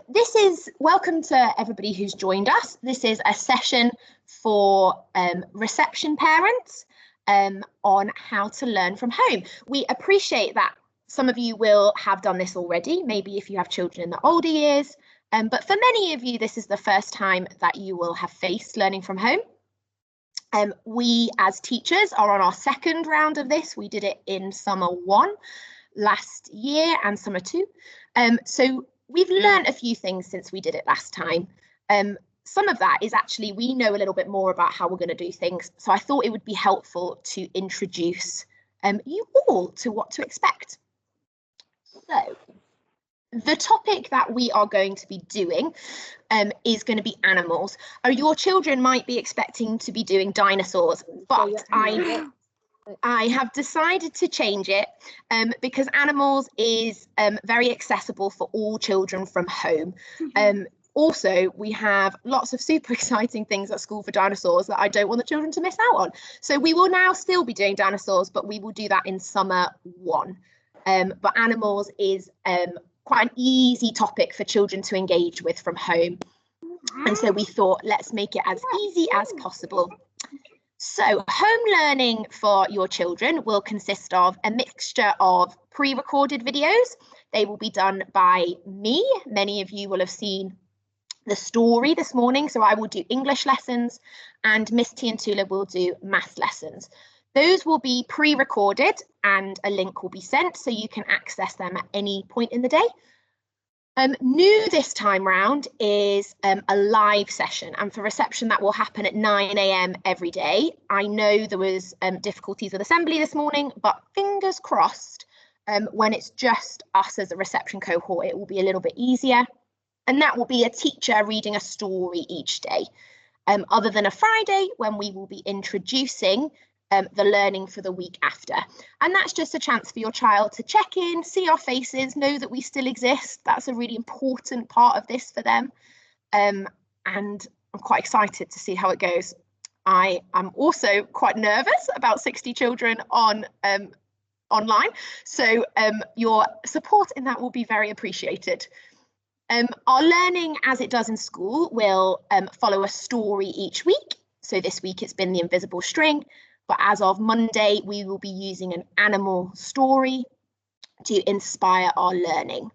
This is welcome to everybody who's joined us. This is a session for reception parents on how to learn from home. We appreciate that some of you will have done this already, maybe if you have children in the older years, but for many of you, this is the first time that you will have faced learning from home. We as teachers are on our second round of this. We did it in summer 1 last year and summer 2. So we've learned a few things since we did it last time. Some of that is actually we know a little bit more about how we're going to do things. So I thought it would be helpful to introduce you all to what to expect. So the topic that we are going to be doing is going to be animals. Your children might be expecting to be doing dinosaurs, but I have decided to change it because animals is very accessible for all children from home. Also, we have lots of super exciting things at school for dinosaurs that I don't want the children to miss out on. So we will now still be doing dinosaurs, but we will do that in summer 1. But animals is quite an easy topic for children to engage with from home. And so we thought, let's make it as easy as possible. So home learning for your children will consist of a mixture of pre-recorded videos. They will be done by me. Many of you will have seen the story this morning. So I will do English lessons and Miss Tiantula will do math lessons. Those will be pre-recorded and a link will be sent so you can access them at any point in the day. New this time round is a live session, and for reception that will happen at 9 AM every day. I know there was difficulties with assembly this morning, but fingers crossed when it's just us as a reception cohort, it will be a little bit easier. And that will be a teacher reading a story each day, other than a Friday when we will be introducing the learning for the week after. And that's just a chance for your child to check in, see our faces, know that we still exist. That's a really important part of this for them. And I'm quite excited to see how it goes. I am also quite nervous about 60 children on online. So your support in that will be very appreciated. Our learning, as it does in school, will follow a story each week. So this week it's been The Invisible String. But as of Monday, we will be using an animal story to inspire our learning.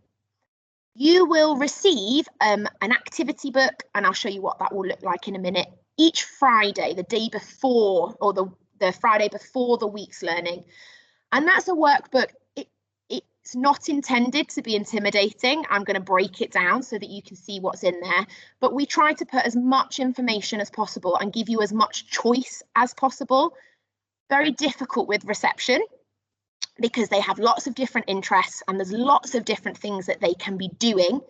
You will receive an activity book, and I'll show you what that will look like in a minute, each Friday, the day before, or the Friday before the week's learning. And that's a workbook. It's not intended to be intimidating. I'm going to break it down so that you can see what's in there. But we try to put as much information as possible and give you as much choice as possible. Very difficult with reception because they have lots of different interests and there's lots of different things that they can be doing.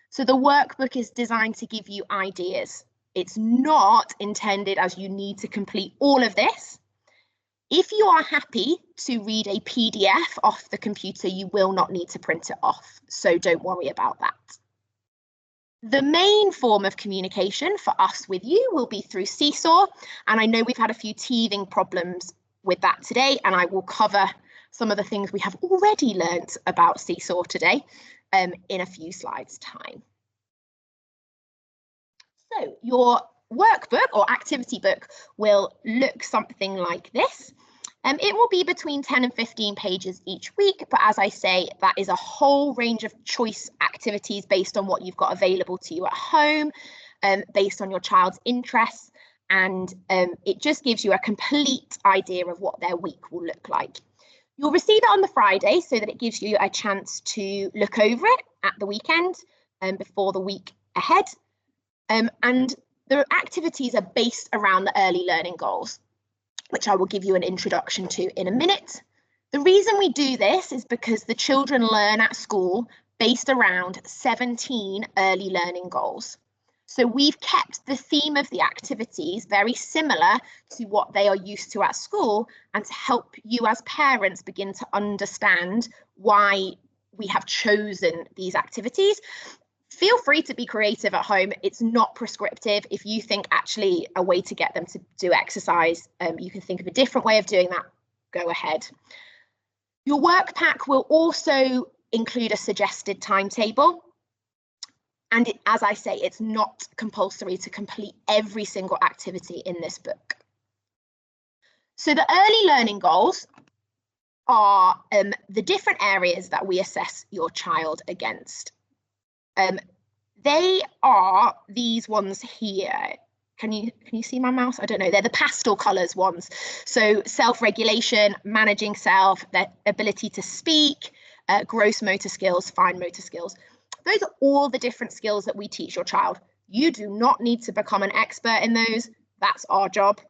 So the workbook is designed to give you ideas. It's not intended as you need to complete all of this. If you are happy to read a PDF off the computer, you will not need to print it off. So don't worry about that. The main form of communication for us with you will be through SeeSaw. And I know we've had a few teething problems with that today, and I will cover some of the things we have already learnt about SeeSaw today in a few slides' time. So your workbook or activity book will look something like this. It will be between 10 and 15 pages each week, but as I say, that is a whole range of choice activities based on what you've got available to you at home, based on your child's interests. And it just gives you a complete idea of what their week will look like. You'll receive it on the Friday so that it gives you a chance to look over it at the weekend before the week ahead. And the activities are based around the early learning goals, which I will give you an introduction to in a minute. The reason we do this is because the children learn at school based around 17 early learning goals. So we've kept the theme of the activities very similar to what they are used to at school, and to help you as parents begin to understand why we have chosen these activities. Feel free to be creative at home. It's not prescriptive. If you think actually a way to get them to do exercise, you can think of a different way of doing that, go ahead. Your work pack will also include a suggested timetable. And as I say, it's not compulsory to complete every single activity in this book. So the early learning goals are the different areas that we assess your child against. They are these ones here. Can you see my mouse? I don't know. They're the pastel colours ones. So self-regulation, managing self, their ability to speak, gross motor skills, fine motor skills. Those are all the different skills that we teach your child. You do not need to become an expert in those. That's our job.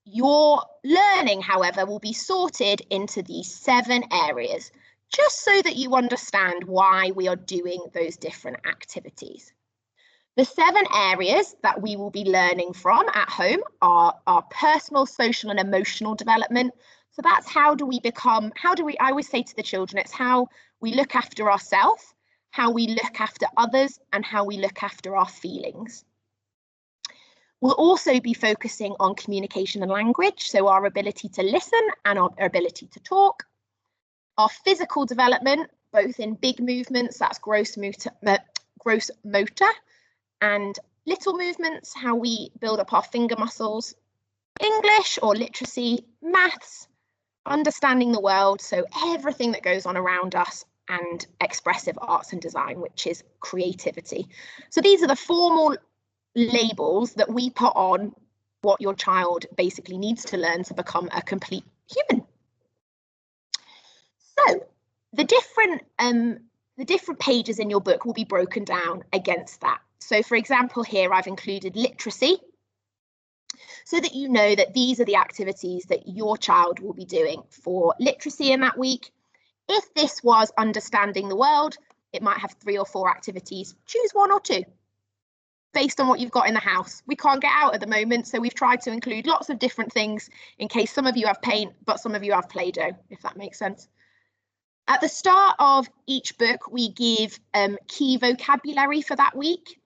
Your learning, however, will be sorted into these 7 areas, just so that you understand why we are doing those different activities. The 7 areas that we will be learning from at home are our personal, social and emotional development. So that's I always say to the children, it's how we look after ourselves, how we look after others, and how we look after our feelings. We'll also be focusing on communication and language, so our ability to listen and our ability to talk. Our physical development, both in big movements, that's gross motor, and little movements, how we build up our finger muscles. English or literacy, maths, understanding the world, so everything that goes on around us, and expressive arts and design, which is creativity. So these are the formal labels that we put on what your child basically needs to learn to become a complete human. So the different pages in your book will be broken down against that. So for example, here I've included literacy, so that you know that these are the activities that your child will be doing for literacy in that week. If this was understanding the world, it might have 3 or 4 activities. Choose 1 or 2 based on what you've got in the house. We can't get out at the moment, so we've tried to include lots of different things in case some of you have paint, but some of you have Play-Doh, if that makes sense. At the start of each book, we give key vocabulary for that week.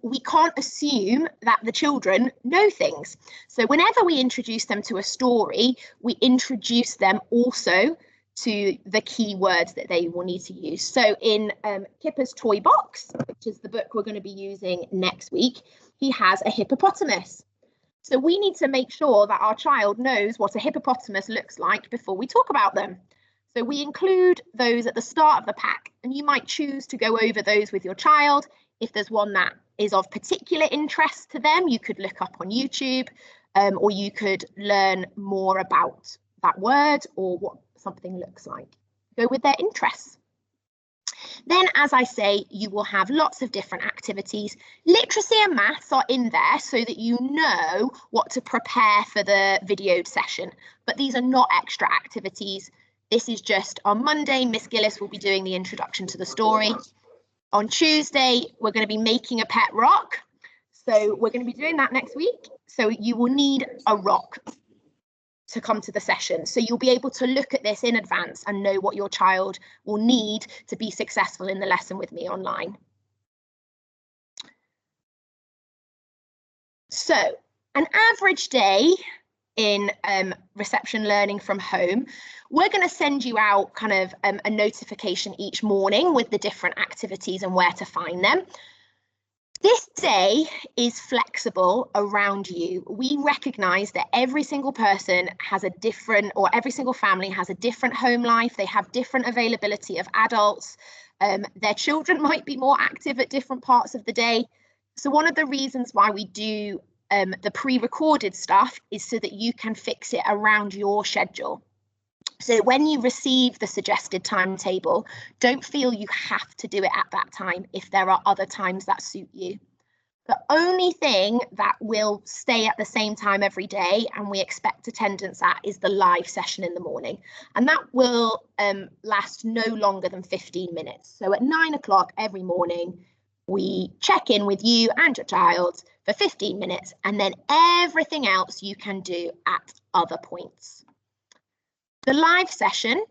We can't assume that the children know things. So whenever we introduce them to a story, we introduce them also to the key words that they will need to use. So in Kipper's toy box, which is the book we're going to be using next week, he has a hippopotamus. So we need to make sure that our child knows what a hippopotamus looks like before we talk about them. So we include those at the start of the pack, and you might choose to go over those with your child. If there's one that is of particular interest to them, you could look up on YouTube, or you could learn more about that word or what something looks like. Go with their interests. Then, as I say, you will have lots of different activities. Literacy and maths are in there so that you know what to prepare for the videoed session, but these are not extra activities. This is just on Monday, Miss Gillies will be doing the introduction to the story. On Tuesday, we're going to be making a pet rock. So we're going to be doing that next week. So you will need a rock to come to the session. So you'll be able to look at this in advance and know what your child will need to be successful in the lesson with me online. So an average day in reception learning from home, we're going to send you out kind of a notification each morning with the different activities and where to find them. This day is flexible around you. We recognise that every single person has a different, or every single family has a different home life. They have different availability of adults. Their children might be more active at different parts of the day. So one of the reasons why we do the pre-recorded stuff is so that you can fix it around your schedule. So when you receive the suggested timetable, don't feel you have to do it at that time if there are other times that suit you. The only thing that will stay at the same time every day and we expect attendance at is the live session in the morning. And that will last no longer than 15 minutes. So at 9 o'clock every morning, we check in with you and your child for 15 minutes, and then everything else you can do at other points. The live session,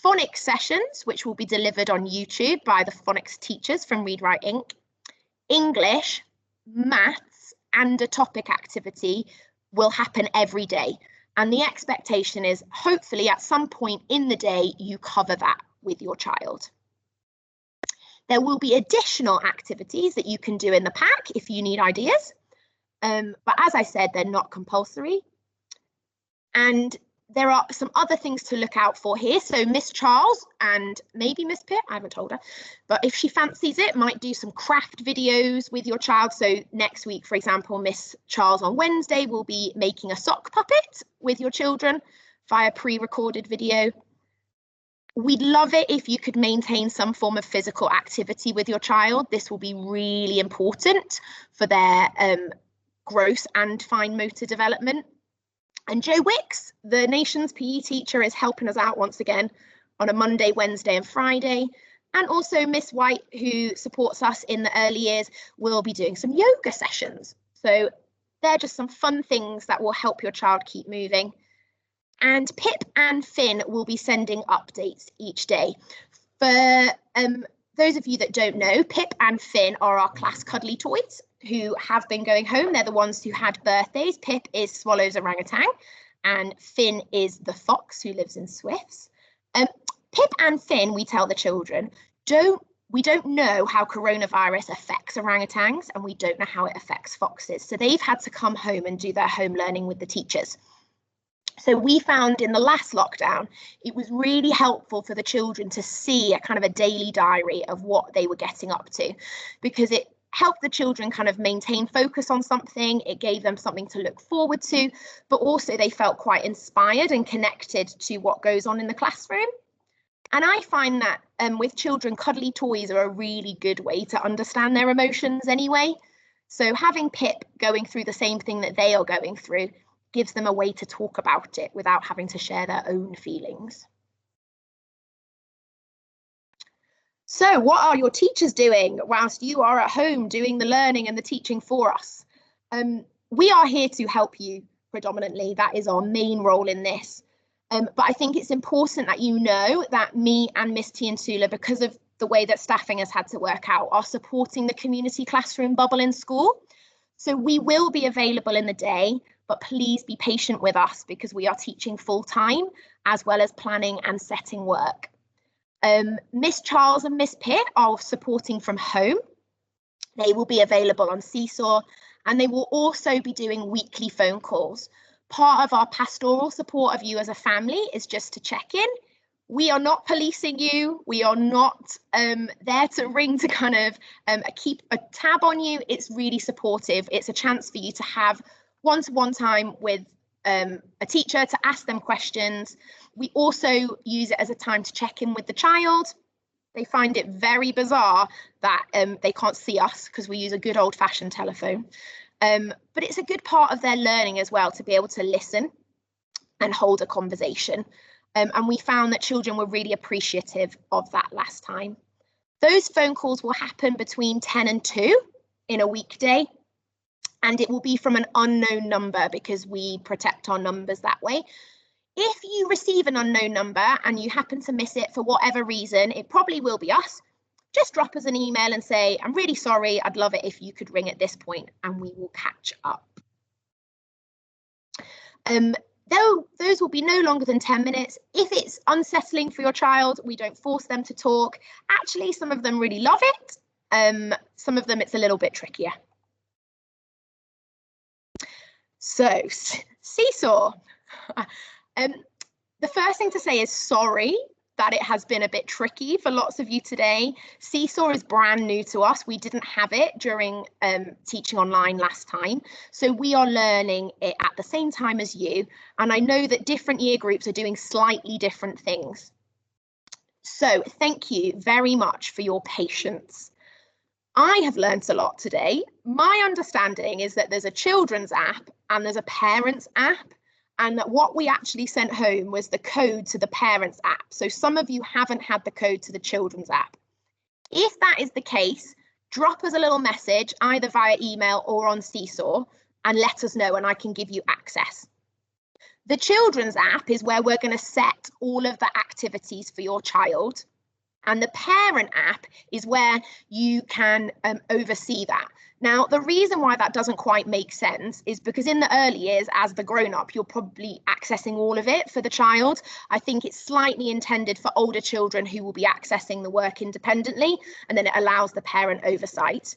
phonics sessions, which will be delivered on YouTube by the phonics teachers from Read Write Inc. English, maths, and a topic activity will happen every day. And the expectation is hopefully at some point in the day, you cover that with your child. There will be additional activities that you can do in the pack if you need ideas. But as I said, they're not compulsory. And there are some other things to look out for here. So Miss Charles and maybe Miss Pitt, I haven't told her, but if she fancies it, might do some craft videos with your child. So next week, for example, Miss Charles on Wednesday will be making a sock puppet with your children via pre-recorded video. We'd love it if you could maintain some form of physical activity with your child. This will be really important for their gross and fine motor development. And Jo Wicks, the nation's PE teacher, is helping us out once again on a Monday, Wednesday and Friday. And also Miss White, who supports us in the early years, will be doing some yoga sessions. So they're just some fun things that will help your child keep moving. And Pip and Finn will be sending updates each day. For those of you that don't know, Pip and Finn are our class cuddly toys who have been going home. They're the ones who had birthdays. Pip is Swallow's orangutan and Finn is the fox who lives in Swifts. Pip and Finn, we tell the children, we don't know how coronavirus affects orangutans and we don't know how it affects foxes. So they've had to come home and do their home learning with the teachers. So we found in the last lockdown, it was really helpful for the children to see a kind of a daily diary of what they were getting up to, because it helped the children kind of maintain focus on something. It gave them something to look forward to, but also they felt quite inspired and connected to what goes on in the classroom. And I find that with children, cuddly toys are a really good way to understand their emotions anyway. So having Pip going through the same thing that they are going through gives them a way to talk about it without having to share their own feelings. So what are your teachers doing whilst you are at home doing the learning and the teaching for us? We are here to help you predominantly. That is our main role in this. But I think it's important that you know that me and Miss Tiansula, because of the way that staffing has had to work out, are supporting the community classroom bubble in school. So we will be available in the day, but please be patient with us because we are teaching full time as well as planning and setting work. Miss Charles and Miss Pitt are supporting from home. They will be available on SeeSaw and they will also be doing weekly phone calls. Part of our pastoral support of you as a family is just to check in. We are not policing you. We are not there to ring to kind of keep a tab on you. It's really supportive. It's a chance for you to have one-to-one time with a teacher to ask them questions. We also use it as a time to check in with the child. They find it very bizarre that they can't see us because we use a good old-fashioned telephone. But it's a good part of their learning as well to be able to listen and hold a conversation. And we found that children were really appreciative of that last time. Those phone calls will happen between 10 and 2 in a weekday. And it will be from an unknown number because we protect our numbers that way. If you receive an unknown number and you happen to miss it for whatever reason, it probably will be us. Just drop us an email and say, I'm really sorry, I'd love it if you could ring at this point and we will catch up. Those will be no longer than 10 minutes. If it's unsettling for your child, we don't force them to talk. Actually, some of them really love it. Some of them it's a little bit trickier. So, SeeSaw. The first thing to say is sorry that it has been a bit tricky for lots of you today. SeeSaw is brand new to us. We didn't have it during teaching online last time. So we are learning it at the same time as you. And I know that different year groups are doing slightly different things. So thank you very much for your patience. I have learnt a lot today. My understanding is that there's a children's app and there's a parents app, and that what we actually sent home was the code to the parents app. So some of you haven't had the code to the children's app. If that is the case, drop us a little message either via email or on SeeSaw and let us know and I can give you access. The children's app is where we're going to set all of the activities for your child. And the parent app is where you can oversee that. Now, the reason why that doesn't quite make sense is because in the early years, as the grown-up, you're probably accessing all of it for the child. I think it's slightly intended for older children who will be accessing the work independently, and then it allows the parent oversight.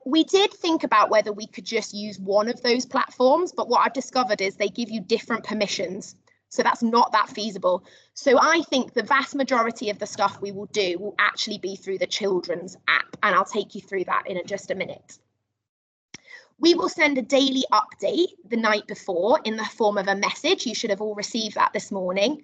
We did think about whether we could just use one of those platforms, but what I've discovered is they give you different permissions. So that's not that feasible. So I think the vast majority of the stuff we will do will actually be through the children's app, and I'll take you through that in just a minute. We will send a daily update the night before in the form of a message. You should have all received that this morning.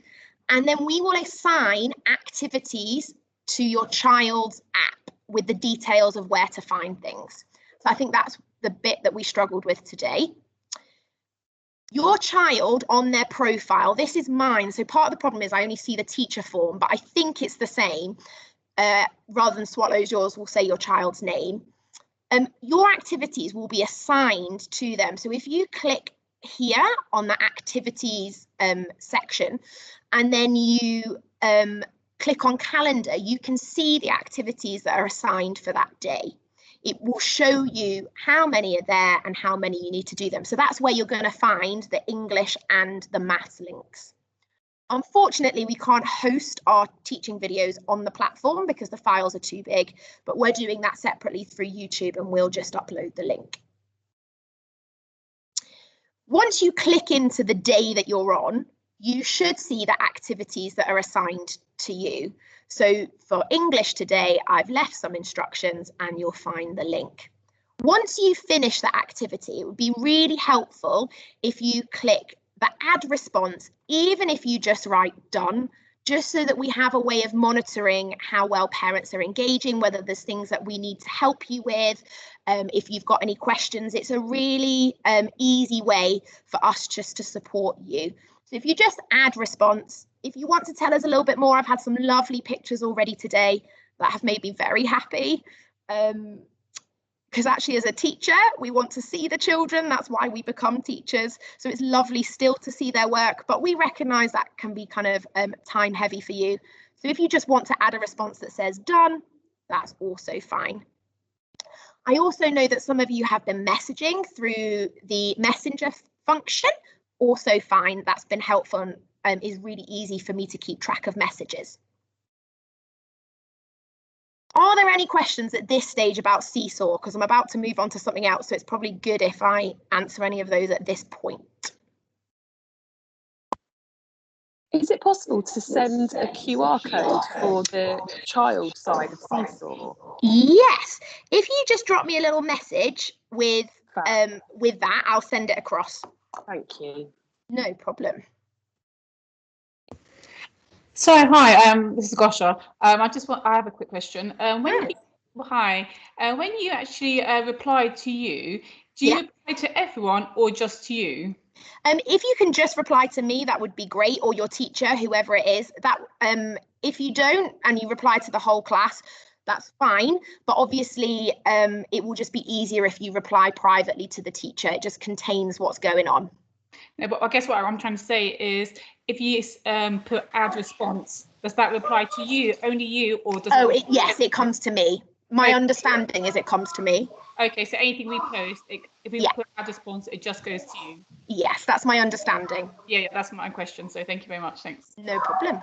And then we will assign activities to your child's app with the details of where to find things. So I think that's the bit that we struggled with today. Your child on their profile, this is mine. So part of the problem is I only see the teacher form, but I think it's the same. Rather than Swallows, yours will say your child's name. Your activities will be assigned to them. So if you click here on the activities section, and then you click on calendar, you can see the activities that are assigned for that day. It will show you how many are there and how many you need to do them. So that's where you're going to find the English and the maths links. Unfortunately, we can't host our teaching videos on the platform because the files are too big, but we're doing that separately through YouTube, and we'll just upload the link. Once you click into the day that you're on, you should see the activities that are assigned to you. So for English today, I've left some instructions and you'll find the link. Once you finish the activity, it would be really helpful if you click the add response, even if you just write done, just so that we have a way of monitoring how well parents are engaging, whether there's things that we need to help you with. If you've got any questions, it's a really easy way for us just to support you. So if you just add response, if you want to tell us a little bit more, I've had some lovely pictures already today that have made me very happy. Because actually as a teacher, we want to see the children. That's why we become teachers. So it's lovely still to see their work, but we recognise that can be kind of time heavy for you. So if you just want to add a response that says done, that's also fine. I also know that some of you have been messaging through the messenger function. Also fine, that's been helpful and is really easy for me to keep track of messages. Are there any questions at this stage about SeeSaw? Because I'm about to move on to something else, so it's probably good if I answer any of those at this point. Is it possible to send a QR code for the child side of SeeSaw? Yes, if you just drop me a little message with that, I'll send it across. Thank you. No problem. So hi, this is Gosha. I have a quick question. When you actually reply to you, do you reply to everyone or just to you? If you can just reply to me, that would be great, or your teacher, whoever it is. That if you don't and you reply to the whole class, that's fine. But obviously, it will just be easier if you reply privately to the teacher. It just contains what's going on. No, but I guess what I'm trying to say is, if you put add response, does that reply to you, only you, or does yes, it comes to me. My understanding is it comes to me. Okay, so anything we post, if we put add response, it just goes to you. Yes, that's my understanding. Yeah, that's my question. So thank you very much. Thanks. No problem.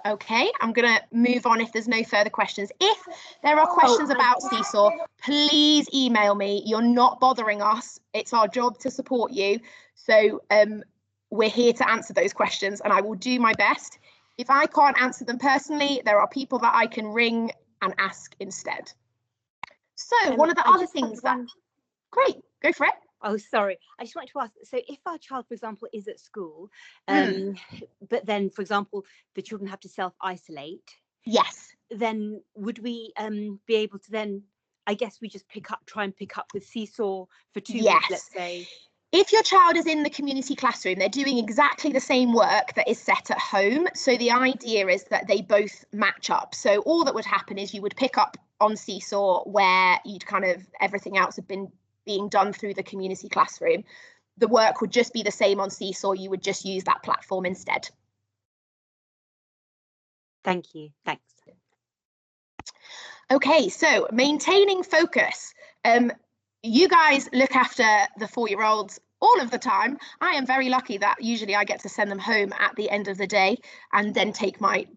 Okay, I'm going to move on if there's no further questions. If there are questions about SeeSaw, please email me. You're not bothering us. It's our job to support you. So we're here to answer those questions, and I will do my best. If I can't answer them personally, there are people that I can ring and ask instead. So one of the other things that... Great, go for it. Oh, sorry. I just wanted to ask, so if our child, for example, is at school, but then, for example, the children have to self-isolate. Yes. Then would we be able to then, I guess we just try and pick up with SeeSaw for 2 weeks, let's say. If your child is in the community classroom, they're doing exactly the same work that is set at home. So the idea is that they both match up. So all that would happen is you would pick up on SeeSaw where you'd kind of everything else had been being done through the community classroom. The work would just be the same on SeeSaw. You would just use that platform instead. Thank you. Thanks. Okay, so maintaining focus. You guys look after the 4-year-olds all of the time. I am very lucky that usually I get to send them home at the end of the day and then take my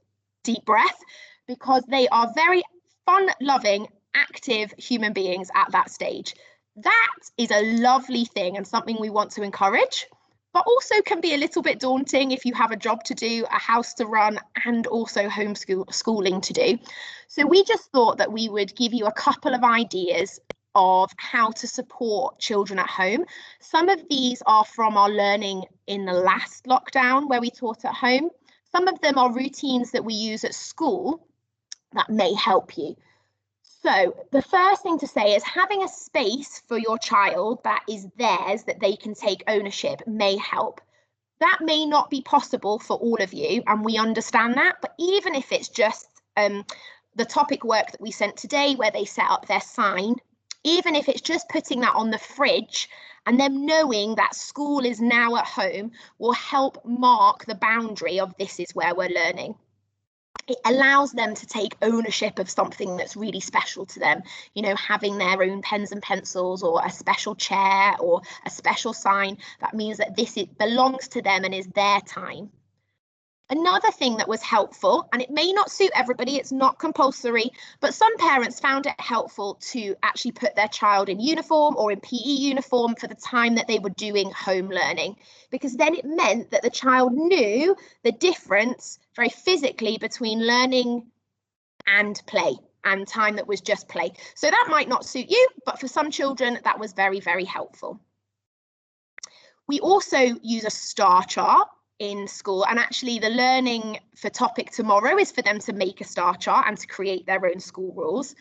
deep breath, because they are very fun-loving, active human beings at that stage. That is a lovely thing and something we want to encourage, but also can be a little bit daunting if you have a job to do, a house to run, and also homeschooling to do. So we just thought that we would give you a couple of ideas of how to support children at home. Some of these are from our learning in the last lockdown where we taught at home. Some of them are routines that we use at school that may help you. So the first thing to say is having a space for your child that is theirs, that they can take ownership, may help. That may not be possible for all of you, and we understand that, but even if it's just the topic work that we sent today where they set up their sign, even if it's just putting that on the fridge and them knowing that school is now at home, will help mark the boundary of this is where we're learning. It allows them to take ownership of something that's really special to them, you know, having their own pens and pencils or a special chair or a special sign. That means that it belongs to them and is their time. Another thing that was helpful, and it may not suit everybody, it's not compulsory, but some parents found it helpful to actually put their child in uniform or in PE uniform for the time that they were doing home learning, because then it meant that the child knew the difference very physically between learning and play, and time that was just play. So that might not suit you, but for some children that was very, very helpful. We also use a star chart in school, and actually the learning for topic tomorrow is for them to make a star chart and to create their own school rules.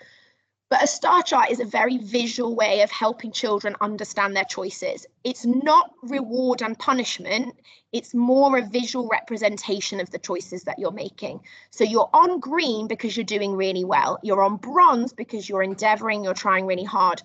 But a star chart is a very visual way of helping children understand their choices. It's not reward and punishment, it's more a visual representation of the choices that you're making. So you're on green because you're doing really well, you're on bronze because you're endeavoring, you're trying really hard.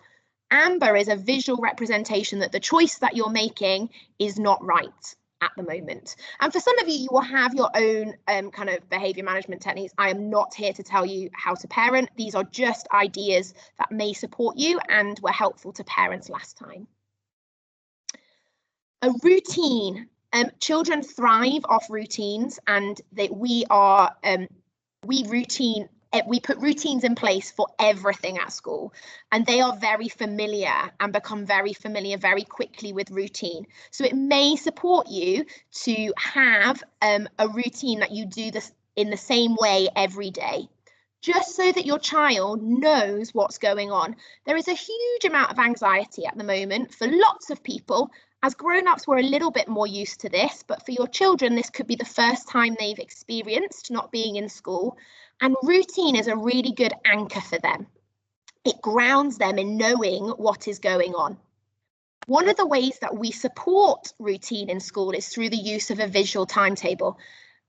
Amber is a visual representation that the choice that you're making is not right at the moment. And for some of you, you will have your own kind of behavior management techniques. I am not here to tell you how to parent. These are just ideas that may support you and were helpful to parents last time. A routine. Children thrive off routines, and we put routines in place for everything at school, and they are very familiar and become very familiar very quickly with routine. So it may support you to have a routine that you do this in the same way every day, just so that your child knows what's going on. There is a huge amount of anxiety at the moment for lots of people. As grown-ups, we're a little bit more used to this, but for your children, this could be the first time they've experienced not being in school. And routine is a really good anchor for them. It grounds them in knowing what is going on. One of the ways that we support routine in school is through the use of a visual timetable.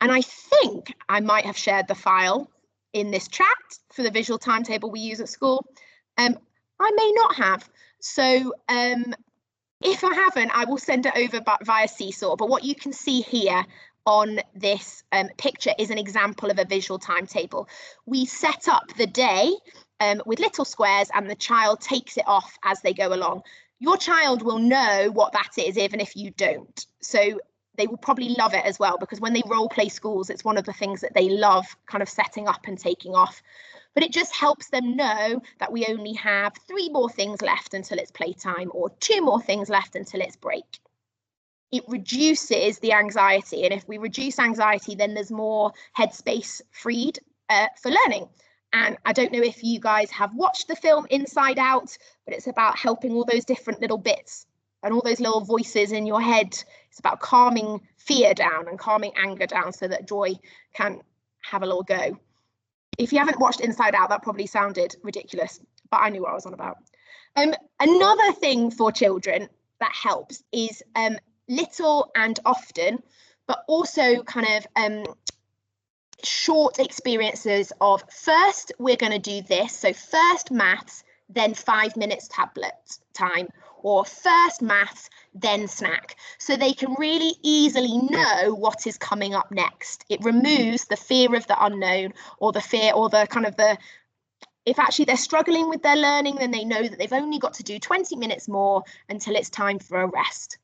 And I think I might have shared the file in this chat for the visual timetable we use at school. I may not have. So if I haven't, I will send it over via SeeSaw. But what you can see here on this picture is an example of a visual timetable. We set up the day with little squares, and the child takes it off as they go along. Your child will know what that is, even if you don't. So they will probably love it as well, because when they role play schools, it's one of the things that they love kind of setting up and taking off. But it just helps them know that we only have 3 more things left until it's playtime, or 2 more things left until it's break. It reduces the anxiety, and if we reduce anxiety, then there's more headspace freed for learning. And I don't know if you guys have watched the film Inside Out, but it's about helping all those different little bits and all those little voices in your head. It's about calming fear down and calming anger down so that joy can have a little go. If you haven't watched Inside Out, that probably sounded ridiculous, but I knew what I was on about. Another thing for children that helps is little and often, but also kind of short experiences of first we're going to do this. So first maths, then 5 minutes tablet time, or first maths, then snack. So they can really easily know what is coming up next. It removes the fear of the unknown, or the fear, or the kind of the, if actually they're struggling with their learning, then they know that they've only got to do 20 minutes more until it's time for a rest.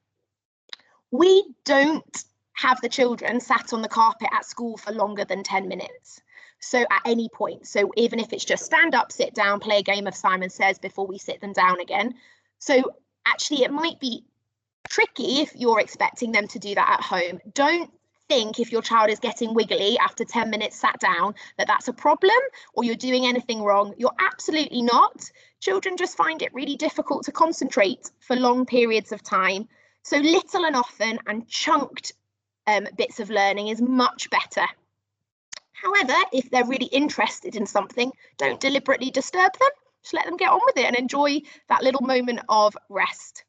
We don't have the children sat on the carpet at school for longer than 10 minutes. So at any point, so even if it's just stand up, sit down, play a game of Simon Says before we sit them down again. So actually it might be tricky if you're expecting them to do that at home. Don't think if your child is getting wiggly after 10 minutes sat down that that's a problem or you're doing anything wrong. You're absolutely not. Children just find it really difficult to concentrate for long periods of time. So little and often and chunked bits of learning is much better. However, if they're really interested in something, don't deliberately disturb them. Just let them get on with it and enjoy that little moment of rest.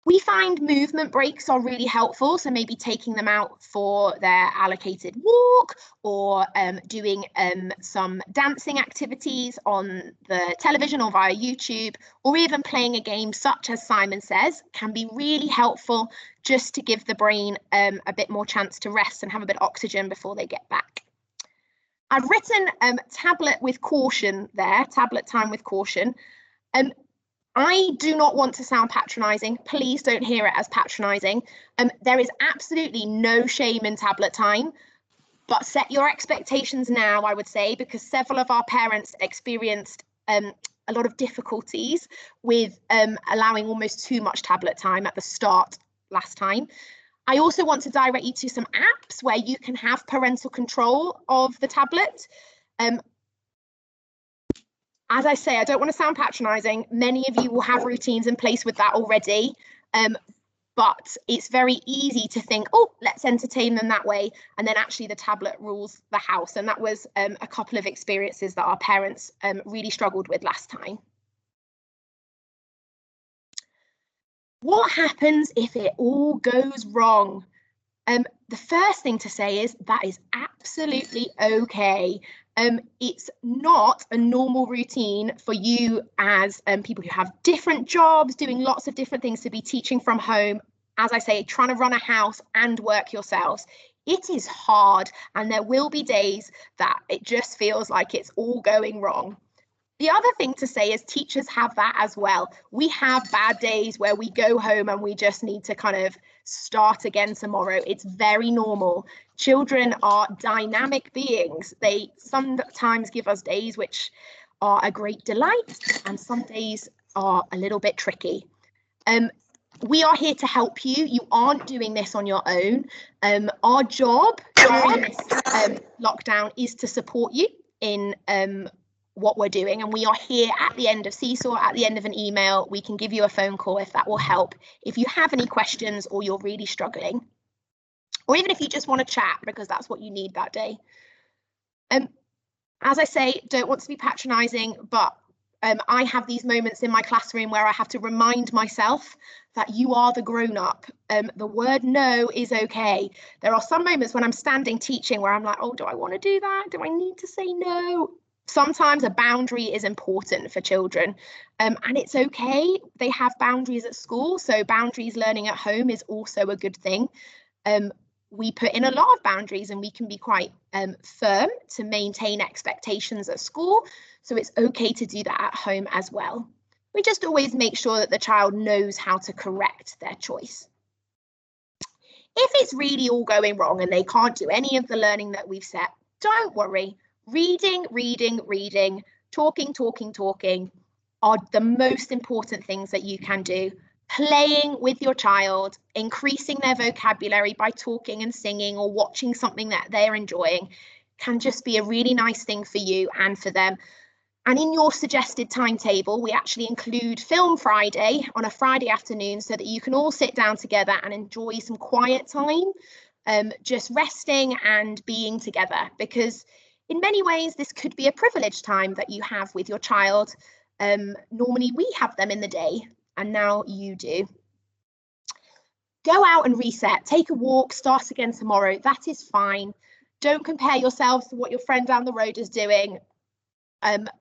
We find movement breaks are really helpful, so maybe taking them out for their allocated walk, or doing some dancing activities on the television or via YouTube, or even playing a game such as Simon Says can be really helpful just to give the brain a bit more chance to rest and have a bit of oxygen before they get back. I've written tablet with caution there, tablet time with caution. I do not want to sound patronising. Please don't hear it as patronising. There is absolutely no shame in tablet time, but set your expectations now, I would say, because several of our parents experienced a lot of difficulties with allowing almost too much tablet time at the start last time. I also want to direct you to some apps where you can have parental control of the tablet. As I say, I don't want to sound patronising. Many of you will have routines in place with that already, but it's very easy to think, oh, let's entertain them that way. And then actually the tablet rules the house. And that was a couple of experiences that our parents really struggled with last time. What happens if it all goes wrong? The first thing to say is that is absolutely okay. It's not a normal routine for you as people who have different jobs, doing lots of different things, to be teaching from home. As I say, trying to run a house and work yourselves. It is hard, and there will be days that it just feels like it's all going wrong. The other thing to say is teachers have that as well. We have bad days where we go home and we just need to kind of start again tomorrow. It's very normal. Children are dynamic beings. They sometimes give us days which are a great delight, and some days are a little bit tricky. We are here to help you. You aren't doing this on your own. Our job during this lockdown is to support you in what we're doing, and we are here at the end of SeeSaw, at the end of an email. We can give you a phone call if that will help, if you have any questions or you're really struggling, or even if you just want to chat because that's what you need that day. As I say, don't want to be patronising, but I have these moments in my classroom where I have to remind myself that you are the grown-up. The word no is okay. There are some moments when I'm standing teaching where I'm like, oh, do I want to do that? Do I need to say no? Sometimes a boundary is important for children, and it's okay. They have boundaries at school, so boundaries learning at home is also a good thing. We put in a lot of boundaries, and we can be quite firm to maintain expectations at school, so it's okay to do that at home as well. We just always make sure that the child knows how to correct their choice. If it's really all going wrong and they can't do any of the learning that we've set, don't worry. Reading, reading, reading, talking, talking, talking are the most important things that you can do. Playing with your child, increasing their vocabulary by talking and singing or watching something that they're enjoying can just be a really nice thing for you and for them. And in your suggested timetable, we actually include Film Friday on a Friday afternoon so that you can all sit down together and enjoy some quiet time, just resting and being together, because in many ways, this could be a privileged time that you have with your child. Normally we have them in the day, and now you do. Go out and reset, take a walk, start again tomorrow. That is fine. Don't compare yourselves to what your friend down the road is doing.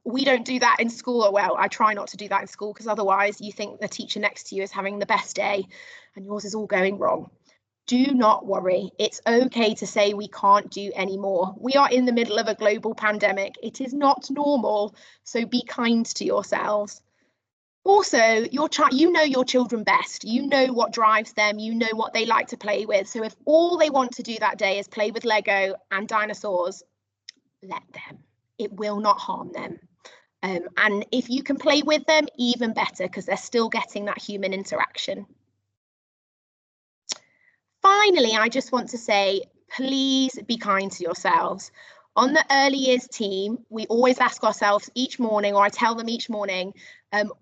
We don't do that in school. Well, I try not to do that in school, because otherwise you think the teacher next to you is having the best day and yours is all going wrong. Do not worry. It's okay to say we can't do any more. We are in the middle of a global pandemic. It is not normal. So be kind to yourselves. Also, you know your children best. You know what drives them. You know what they like to play with. So if all they want to do that day is play with Lego and dinosaurs, let them. It will not harm them. And if you can play with them, even better, because they're still getting that human interaction. Finally, I just want to say, please be kind to yourselves. On the early years team, we always ask ourselves each morning, or I tell them each morning,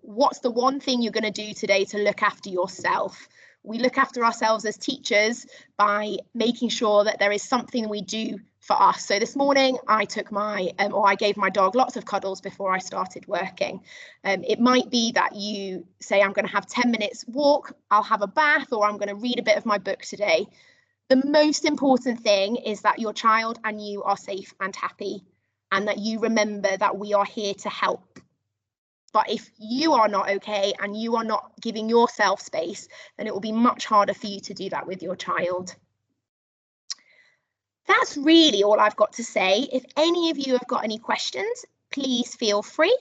what's the one thing you're going to do today to look after yourself? We look after ourselves as teachers by making sure that there is something we do for us. So this morning I took I gave my dog lots of cuddles before I started working. It might be that you say, I'm going to have 10 minutes walk, I'll have a bath, or I'm going to read a bit of my book today. The most important thing is that your child and you are safe and happy, and that you remember that we are here to help. But if you are not okay and you are not giving yourself space, then it will be much harder for you to do that with your child. That's really all I've got to say. If any of you have got any questions, please feel free.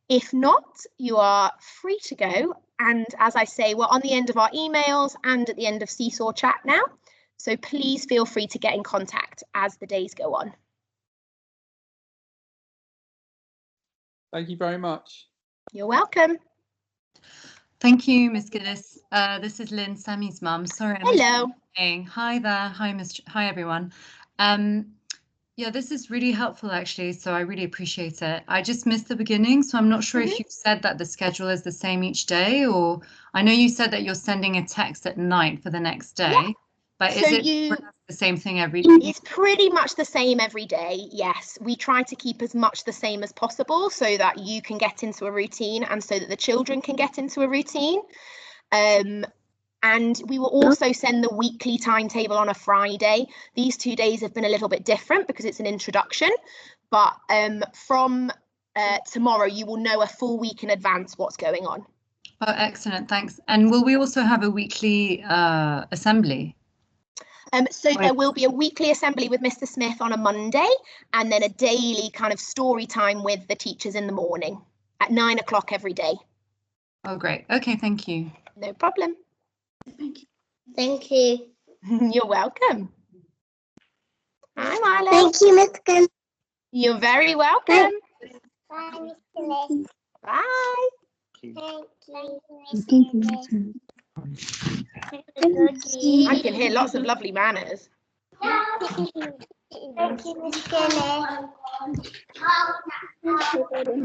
If not, you are free to go. And as I say, we're on the end of our emails and at the end of SeeSaw chat now. So please feel free to get in contact as the days go on. Thank you very much. You're welcome. Thank you, Miss Gillies. This is Lynn, Sammy's mum. Sorry. Hello. Hi there. Hi, everyone. Yeah, this is really helpful, actually. So I really appreciate it. I just missed the beginning, so I'm not sure if you said that the schedule is the same each day, or I know you said that you're sending a text at night for the next day. Yeah. But so is it the same thing every day? It's pretty much the same every day, yes. We try to keep as much the same as possible so that you can get into a routine and so that the children can get into a routine. And we will also send the weekly timetable on a Friday. These 2 days have been a little bit different because it's an introduction, but from tomorrow you will know a full week in advance what's going on. Oh, excellent, thanks. And will we also have a weekly assembly? So there will be a weekly assembly with Mr. Smith on a Monday, and then a daily kind of story time with the teachers in the morning at 9 o'clock every day. Oh, great. Okay, thank you. No problem. Thank you. Thank you. You're welcome. Hi, Marla. Thank you, Miss Gillies. You're very welcome. Bye, Miss Gillies. Bye. Thank you, Miss Gillies. I can hear lots of lovely manners. Thank you, Miss Gillies.